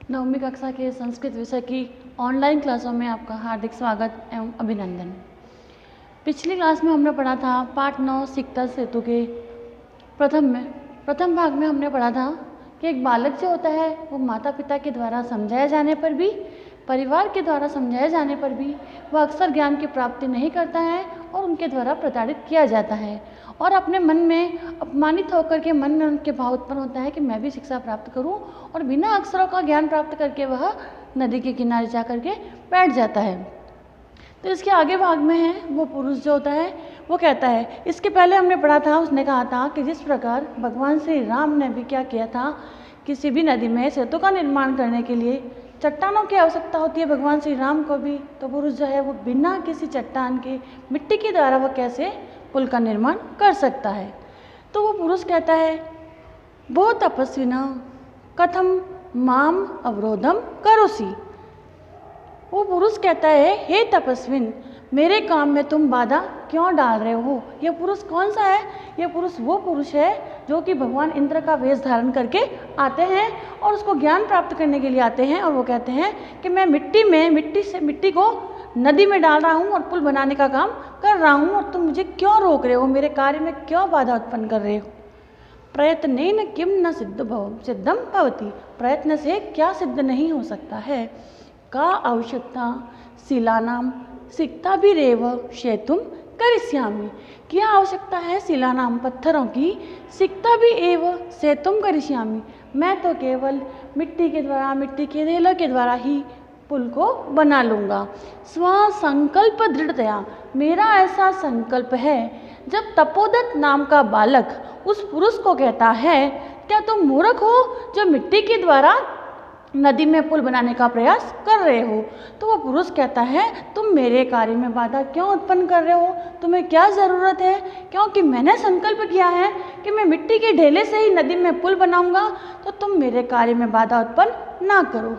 नवमी कक्षा के संस्कृत विषय की ऑनलाइन क्लासों में आपका हार्दिक स्वागत एवं अभिनंदन। पिछली क्लास में हमने पढ़ा था पाठ 9 सिकता सेतु के प्रथम भाग में हमने पढ़ा था कि एक बालक जो होता है वो माता पिता के द्वारा समझाए जाने पर भी, परिवार के द्वारा समझाए जाने पर भी वह अक्सर ज्ञान की प्राप्ति नहीं करता है और उनके द्वारा प्रताड़ित किया जाता है और अपने मन में अपमानित होकर के मन में उनके भाव उत्पन्न होता है कि मैं भी शिक्षा प्राप्त करूं, और बिना अक्षरों का ज्ञान प्राप्त करके वह नदी के किनारे जा करके बैठ जाता है। तो इसके आगे भाग में है वो पुरुष जो होता है वो कहता है, इसके पहले हमने पढ़ा था, उसने कहा था कि जिस प्रकार भगवान श्री राम ने भी क्या किया था, किसी भी नदी में सेतु का निर्माण करने के लिए चट्टानों की आवश्यकता होती है भगवान श्री राम को भी, तो पुरुष जो है वो बिना किसी चट्टान के मिट्टी के द्वारा वह कैसे पुल का निर्माण कर सकता है। तो वो पुरुष कहता है, वो तपस्विना कथम माम अवरोधम करोसी। वो पुरुष कहता है, हे तपस्विन, मेरे काम में तुम बाधा क्यों डाल रहे हो। यह पुरुष कौन सा है? यह पुरुष वो पुरुष है जो कि भगवान इंद्र का वेश धारण करके आते हैं और उसको ज्ञान प्राप्त करने के लिए आते हैं, और वो कहते हैं कि मैं मिट्टी को नदी में डाल रहा हूँ और पुल बनाने का काम कर रहा हूँ, और तुम मुझे क्यों रोक रहे हो, मेरे कार्य में क्यों बाधा उत्पन्न कर रहे हो। प्रयत्नेन किम न सिद्धम भवति, प्रयत्न से क्या सिद्ध नहीं हो सकता है। का आवश्यकता शिलानाम सिक्ता भी रेव शेतुम करिष्यामि, क्या आवश्यकता है शिलानाम पत्थरों की, सिक्ता भी एव सेतुम करिष्यामि, मैं तो केवल मिट्टी के ढेलों के द्वारा ही पुल को बना लूँगा। स्वसंकल्प दृढ़तया, मेरा ऐसा संकल्प है। जब तपोदत्त नाम का बालक उस पुरुष को कहता है, क्या तुम मूर्ख हो जो मिट्टी के द्वारा नदी में पुल बनाने का प्रयास कर रहे हो, तो वो पुरुष कहता है, तुम मेरे कार्य में बाधा क्यों उत्पन्न कर रहे हो, तुम्हें क्या ज़रूरत है, क्योंकि मैंने संकल्प किया है कि मैं मिट्टी के ढेले से ही नदी में पुल बनाऊंगा, तो तुम मेरे कार्य में बाधा उत्पन्न ना करो।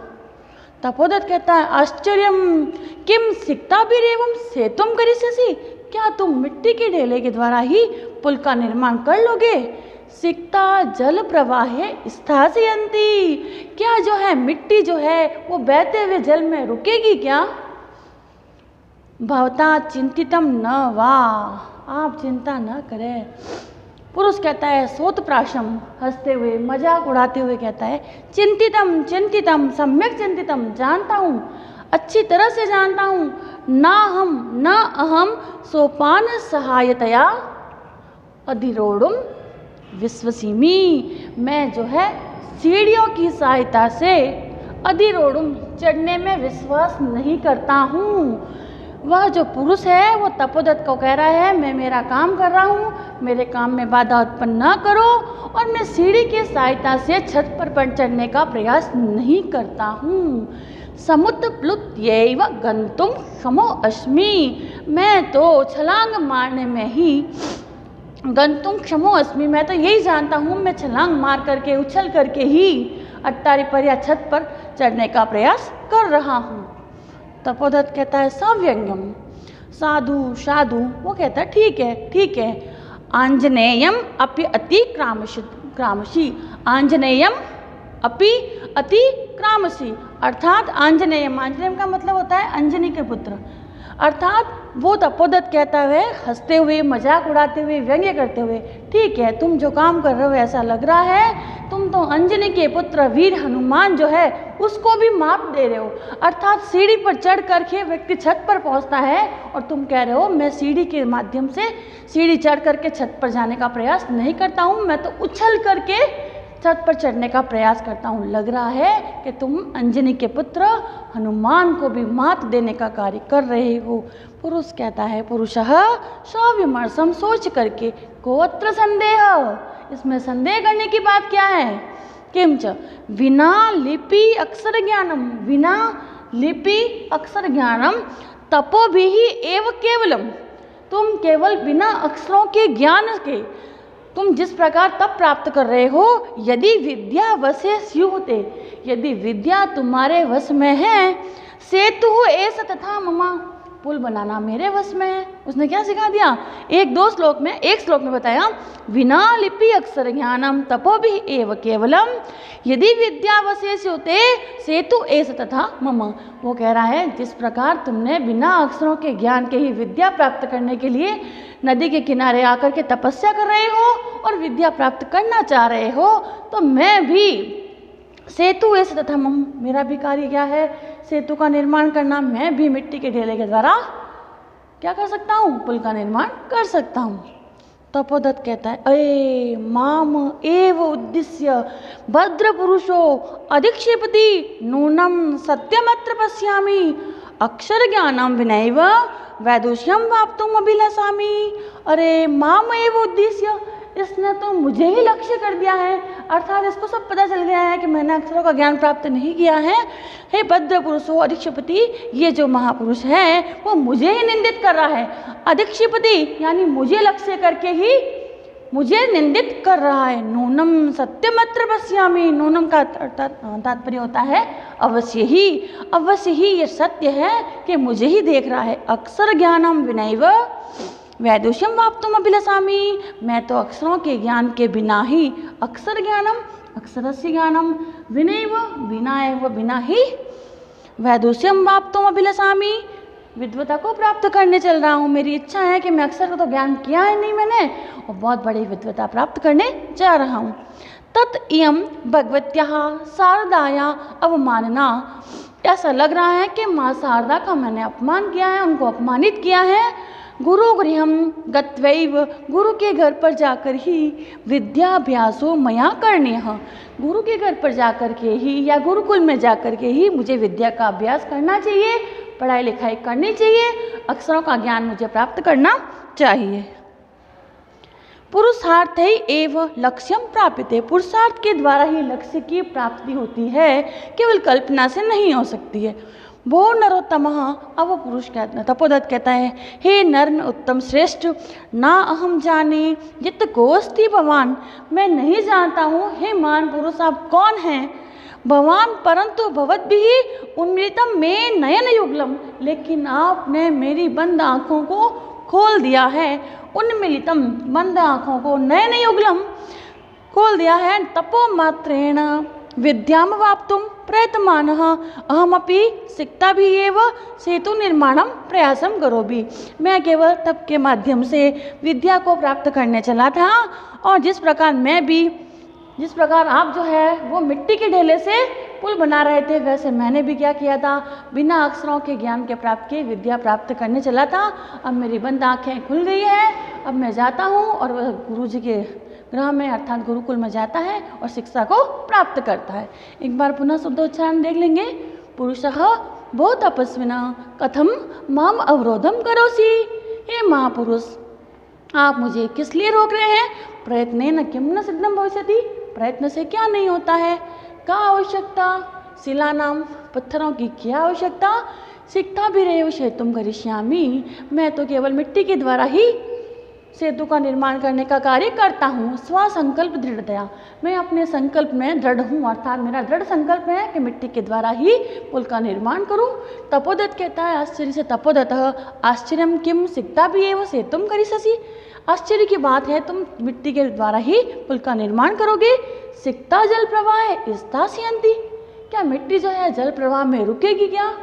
तपोदत्त कहता है, आश्चर्यम किम सिक्ता भी रेवम सेतुम करिष्यसि, क्या तुम मिट्टी के ढेले के द्वारा ही पुल का निर्माण कर लोगे। सिक्ता जल प्रवाहे स्थासयन्ति, क्या जो है मिट्टी जो है वो बहते हुए जल में रुकेगी क्या। भवता चिंतितम न वा, आप चिंता न करें। पुरुष कहता है, सोत प्राशम, हंसते हुए मजाक उड़ाते हुए कहता है, चिंतितम सम्यक चिंतितम, जानता हूँ, अच्छी तरह से जानता हूँ, न अहम सोपान सहायतया अधिरोढ़ुम विश्वसिमि, मैं जो है सीढ़ियों की सहायता से अधिरोढ़ुम चढ़ने में विश्वास नहीं करता हूँ। वह जो पुरुष है वो तपोदत्त को कह रहा है, मैं मेरा काम कर रहा हूँ, मेरे काम में बाधा उत्पन्न न करो, और मैं सीढ़ी की सहायता से छत पर चढ़ने का प्रयास नहीं करता हूँ। समुत्प्लुत्यैव गन्तुम क्षमो अस्मि, मैं तो छलांग मारने में ही गन्तुम क्षमो अस्मि, मैं तो यही जानता हूँ, मैं छलांग मार करके उछल करके ही अट्टारी पर या छत पर चढ़ने का प्रयास कर रहा हूँ। तपोदत्त कहता है, सव्यंग्यम, साधु, वो कहता है ठीक है। आंजनेयम अपि अति क्रामशी, आंजनेयम अपि अति क्रामशी, अर्थात आंजनेयम का मतलब होता है अंजनी के पुत्र, अर्थात वो तपोदत्त कहता है हंसते हुए, मजाक उड़ाते हुए, व्यंग्य करते हुए, ठीक है, तुम जो काम कर रहे हो ऐसा लग रहा है, तुम तो अंजनी के पुत्र वीर हनुमान जो है उसको भी माप दे रहे हो। अर्थात सीढ़ी पर चढ़ करके व्यक्ति छत पर पहुंचता है और तुम कह रहे हो मैं सीढ़ी के माध्यम से सीढ़ी चढ़ करके छत पर जाने का प्रयास नहीं करता हूँ, मैं तो उछल करके छत पर चढ़ने का प्रयास करता हूँ। लग रहा है कि तुम अंजनी के पुत्र हनुमान को भी मात देने का कार्य कर रहे हो। पुरुष कहता है, पुरुषः सविमर्शम, सोच करके, कोत्र संदेह, इसमें संदेह करने की बात क्या है। किंच विना लिपि अक्षर ज्ञानम तपो भी एव केवलम, तुम केवल बिना अक्षरों के ज्ञान के तुम जिस प्रकार तप प्राप्त कर रहे हो, यदि विद्या वशे स्युते, यदि विद्या तुम्हारे वश में है, सेतु ऐसा तथा ममा, पुल बनाना मेरे वश में है। उसने क्या सिखा दिया, एक श्लोक में बताया, विना लिपि अक्षर ज्ञानम तपोभि एव केवलम यदि विद्यावशेष्यते सेतु एष तथा मम। वो कह रहा है, जिस प्रकार तुमने बिना अक्षरों के ज्ञान के ही विद्या प्राप्त करने के लिए नदी के किनारे आकर के तपस्या कर रहे हो और विद्या प्राप्त करना चाह रहे हो, तो मैं भी सेतु एष तथा मम, मेरा भी कार्य क्या है, सेतु का निर्माण करना। मैं भी मिट्टी के ढेले के द्वारा क्या कर सकता हूँ, पुल का निर्माण कर सकता हूँ। तपोदत्त कहता है, अये माम एव उद्दिश्य भद्र पुरुषो अधिक्षेपति नूनम सत्यमत्र पश्यामि अक्षर ज्ञानम विनैव वैदुष्यम वाप्तुम अभिलषामि। अरे माम एव उद्दिश्य, इसने तो मुझे ही लक्ष्य कर दिया है, अर्थात इसको सब पता चल गया है कि मैंने अक्षरों का ज्ञान प्राप्त नहीं किया है। हे भद्र पुरुषो अधिक्षेपति, ये जो महापुरुष है वो मुझे ही निंदित कर रहा है। अधिक्षेपति यानी मुझे लक्ष्य करके ही मुझे निंदित कर रहा है। नूनम सत्यमत्र पश्यामि, नूनम का तात्पर्य होता है अवश्य ही ये सत्य है कि मुझे ही देख रहा है। अक्षर ज्ञानम विनैव वैदुष्यम वाप्तुम अभिलषामि, मैं तो अक्षरों के ज्ञान के बिना ही, अक्षर ज्ञानम अक्षरस्य ज्ञानम विनैव बिना ही वैदुष्यम वाप्तुम अभिलषामि, विद्वता को प्राप्त करने चल रहा हूँ। मेरी इच्छा है कि मैं अक्षर का तो ज्ञान किया है नहीं मैंने, और बहुत बड़ी विद्वता प्राप्त करने जा रहा हूँ। तत् इयं भगवत्याः शारदाया अवमानना, ऐसा लग रहा है कि माँ शारदा का मैंने अपमान किया है, उनको अपमानित किया है। गुरु गृहम गत्वैव, गुरु के घर पर जाकर ही विद्याभ्यासो मया करणीयः, गुरु के घर पर जाकर के ही या गुरुकुल में जाकर के ही मुझे विद्या का अभ्यास करना चाहिए, पढ़ाई लिखाई करनी चाहिए, अक्षरों का ज्ञान मुझे प्राप्त करना चाहिए। पुरुषार्थ ही एव लक्ष्यम प्राप्यते, पुरुषार्थ के द्वारा ही लक्ष्य की प्राप्ति होती है, केवल कल्पना से नहीं हो सकती है। वो नरोत्तमः, अब वो पुरुष कहता है, तपोदत्त कहता है, हे नर उत्तम श्रेष्ठ, ना अहम जाने जित कोस्ति भवान, मैं नहीं जानता हूँ हे मान पुरुष आप कौन हैं। भवान परंतु भवद्भिः उन्मिलितम में नयन युगलम, लेकिन आपने मेरी बंद आँखों को खोल दिया है। उन्मिलितम, बंद आँखों को, नयन युगलम, खोल दिया है। तपो मात्रेण विद्याम वाप्तुम प्रयतमानः अहमपि सिक्ता भी एव सेतु निर्माणम प्रयासम करोमि, मैं केवल तप के माध्यम से विद्या को प्राप्त करने चला था, और जिस प्रकार आप जो है वो मिट्टी के ढेले से पुल बना रहे थे, वैसे मैंने भी क्या किया था, बिना अक्षरों के ज्ञान के प्राप्त किए विद्या प्राप्त करने चला था। अब मेरी बंद आँखें खुल गई है, अब मैं जाता हूँ और वह गुरु जी के गृह में अर्थात गुरुकुल में जाता है और शिक्षा को प्राप्त करता है। एक बार पुनः शब्दोच्चारण देख लेंगे। पुरुषः बहु तपस्विना कथम माम अवरोधम करोसि, हे महापुरुष आप मुझे किस लिए रोक रहे हैं। प्रयत्नेन किम न सिद्धम भविष्यति, प्रयत्न से क्या नहीं होता है। का आवश्यकता, शिलानाम, पत्थरों की क्या आवश्यकता। सिक्ता भी रेव सेतुम करिष्यामि, मैं तो केवल मिट्टी के द्वारा ही सेतु का निर्माण करने का कार्य करता हूँ। स्वसंकल्प दृढ़तया, मैं अपने संकल्प में दृढ़ हूँ, अर्थात मेरा दृढ़ संकल्प है कि मिट्टी के द्वारा ही पुल का निर्माण करूँ। तपोदत्त कहता है आश्चर्य से, तपोदत्तः आश्चर्यम किम सिक्ता भी एव सेतुम करिष्यसि, आश्चर्य की बात है तुम मिट्टी के द्वारा ही पुल का निर्माण करोगे। सिक्ता जल प्रवाह स्थास्यन्ति, क्या मिट्टी जो है जल प्रवाह में रुकेगी क्या।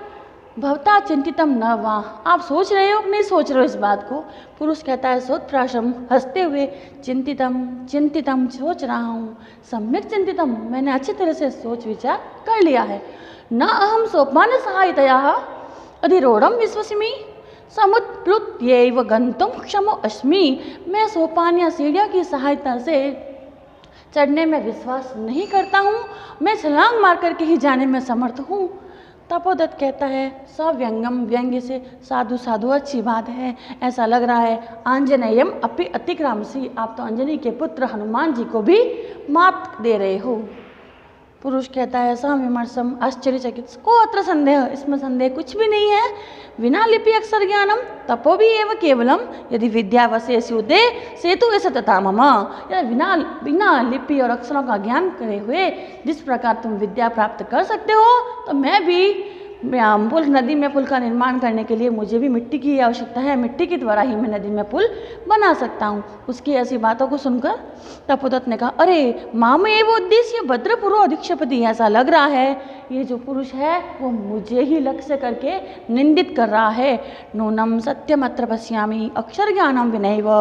भवता चिंतितम न वा, आप सोच रहे हो कि नहीं सोच रहे हो इस बात को। पुरुष कहता है सोत्प्राशम, हंसते हुए, चिंतितम सोच रहा हूँ, सम्यक चिंतितम, मैंने अच्छी तरह से सोच विचार कर लिया है। न अहम सोपान सहायतया अधिरोढ़ विश्वसिमि समुत्प्लुत्यैव गन्तुम क्षमो अस्मि, मैं सोपान या सीढ़ियों की सहायता से चढ़ने में विश्वास नहीं करता हूँ, मैं छलांग मार करके ही जाने में समर्थ हूँ। तपोदत्त कहता है सव्यंगम, व्यंग्य से, साधु साधु अच्छी बात है, ऐसा लग रहा है आंजनेयम अपि अतिक्रामसी, आप तो अंजनी के पुत्र हनुमान जी को भी मात दे रहे हो। पुरुष कहता है सविमर्शम आश्चर्यचकित, को अत्र संदेह, इसमें संदेह कुछ भी नहीं है। विना लिपि अक्षर ज्ञानम तपो भी एव केवलम यदि विद्यावशेष्यते सेतु एष तथा मम, बिना लिपि और अक्षरों का ज्ञान करे हुए जिस प्रकार तुम विद्या प्राप्त कर सकते हो, तो मैं भी पुल नदी में पुल का निर्माण करने के लिए मुझे भी मिट्टी की आवश्यकता है, मिट्टी के द्वारा ही मैं नदी में पुल बना सकता हूँ। उसकी ऐसी बातों को सुनकर तपोदत्त ने कहा, अरे माम एव उद्देश्य भद्र पुरो अधीक्षपति, ऐसा लग रहा है ये जो पुरुष है वो मुझे ही लक्ष्य करके निंदित कर रहा है। नूनम सत्यमत्र पश्यामि अक्षर ज्ञानम विनैव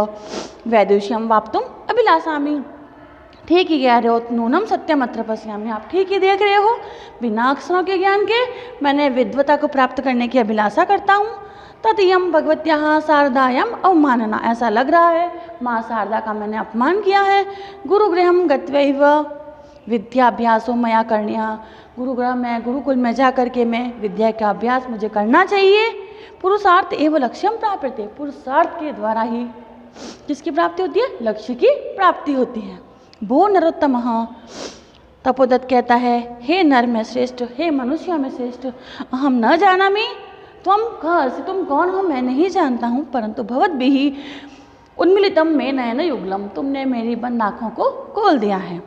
वैदुष्यम वाप्तुम अभिलाषामि। ठीक ही कह रहे हो, नूनम सत्यमत्र पश्यामि, आप ठीक ही देख रहे हो, बिना अक्षरों के ज्ञान के मैंने विद्वता को प्राप्त करने की अभिलाषा करता हूँ। तदयम भगवत्याः शारदायाम अवमानना, ऐसा लग रहा है माँ शारदा का मैंने अपमान किया है। गुरुगृहम गत्वैव विद्याभ्यासो मया करणीयः, गुरुगृह में गुरुकुल में जा करके मैं विद्या का अभ्यास मुझे करना चाहिए। पुरुषार्थ एवं लक्ष्यम प्राप्यते, पुरुषार्थ के द्वारा ही किसकी प्राप्ति होती है? लक्ष्य की प्राप्ति होती है। भो नरोत्तम, तपोदत्त कहता है, हे नर में श्रेष्ठ, हे मनुष्य में श्रेष्ठ, अहम न जानामि त्वं कः, तुम कौन हो मैं नहीं जानता हूँ, परंतु भवद्भिः उन्मीलितम मे नयन युगलम, तुमने मेरी बंद आँखों को खोल दिया है।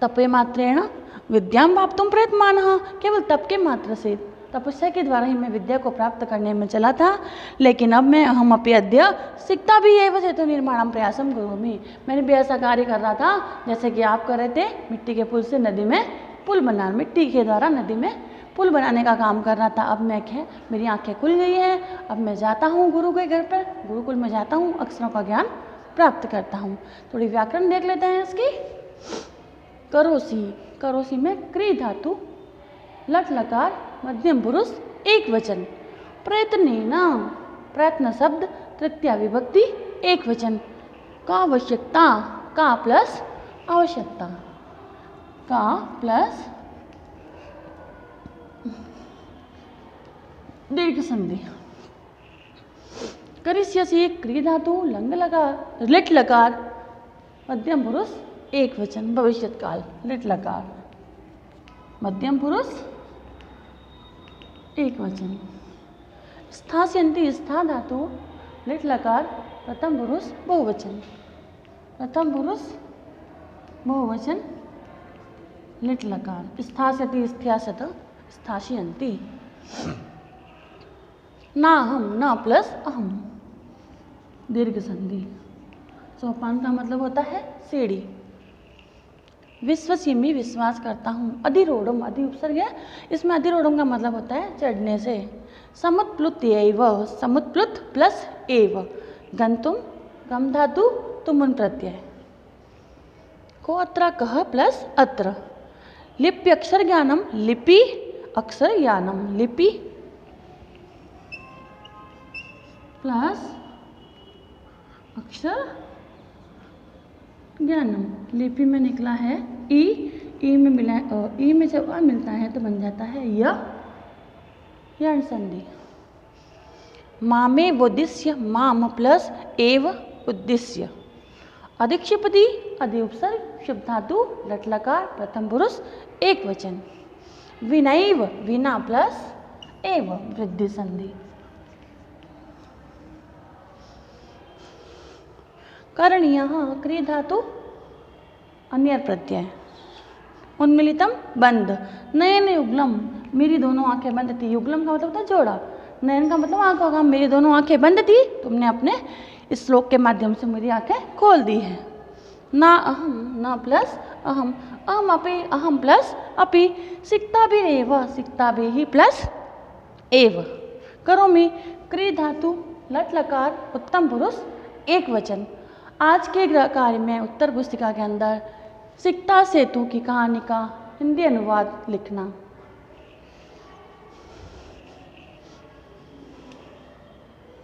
तपे मात्रेण विद्याम वाप्तुम प्रयत्नमानः, केवल तप के मात्र से, तपस्या के द्वारा ही मैं विद्या को प्राप्त करने में चला था, लेकिन अब मैं अहम अपि अद्य सिक्ता भी एव चेतो निर्माणम प्रयासम करोमि, मैंने भी ऐसा कार्य कर रहा था जैसे कि आप कर रहे थे, मिट्टी के पुल से नदी में पुल बना, मिट्टी के द्वारा नदी में पुल बनाने का काम कर रहा था। अब मैं क्या, मेरी आंखें खुल गई हैं, अब मैं जाता हूँ गुरु के घर पर, गुरुकुल में जाता हूँ, अक्षरों का ज्ञान प्राप्त करता हूँ। थोड़ी व्याकरण देख लेते हैं इसकी। करोसी, करोसी में क्री धातु, लट लकार, मध्यम पुरुष, एक वचन। प्रयत्नेन, प्रयत्न शब्द तृतीया विभक्ति, एक वचन। का आवश्यकता, का प्लस आवश्यकता, का प्लस दीर्घ संधि। करिष्यसि क्री धातु, लंग लकार, लिट लकार, मध्यम पुरुष, एक वचन, भविष्यत काल, लिट लकार, मध्यम पुरुष, एक वचन। स्थास्यन्ति, स्था धातु, लिट लकार, प्रथम पुरुष, बहुवचन, प्रथम पुरुष, बहुवचन, लिट लकार। स्थास्यति, स्त्यासत, स्थास्यन्ति। नाहम, न प्लस अहम, दीर्घ संधि। सोपान का मतलब होता है सीढ़ी। विश्वसिमि, विश्वास करता हूँ। अधिरोढ़म, अधि उपसर्ग है, इसमें अधिरोढ़म का मतलब होता है चढ़ने से। समुत्प्लुत एव, समुत्प्लुत प्लस एव। गंतुम, गम धातु, तुमुन प्रत्यय। को अत्र कह प्लस अत्र। लिपि अक्षर ज्ञानम, लिपि अक्षर ज्ञानम, लिपि प्लस अक्षर ज्ञानम। लिपि में निकला है ई, ई में मिला है, ई में जब आ मिलता है तो बन जाता है यण संधि। मामे उद्देश्य, माम प्लस एव उद्देश्य। अधिक्षेपति, अधि उपसर्ग, शुभ धातु, लट लकार, प्रथम पुरुष, एक वचन। विनैव, विना प्लस एव, वृद्धि संधि। करणीयः, क्री धातु, अन्य प्रत्यय। उन्मीलितम, बंद। नयन युगलम, मेरी दोनों आंखें बंद थी। युगलम का मतलब होता है जोड़ा, नयन का मतलब आंखों का। मेरी दोनों आंखें बंद थी, तुमने अपने इस श्लोक के माध्यम से मेरी आंखें खोल दी है। ना अहम, न प्लस अहम, अहम अपि, अहम प्लस अपि। सिक्ता भी एव, सिक्ता भी ही प्लस एव। करोमि, क्री धातु, लट लकार, उत्तम पुरुष, एक वचन। आज के गृह कार्य में उत्तर पुस्तिका के अंदर सिक्ता सेतु की कहानी का हिंदी अनुवाद लिखना।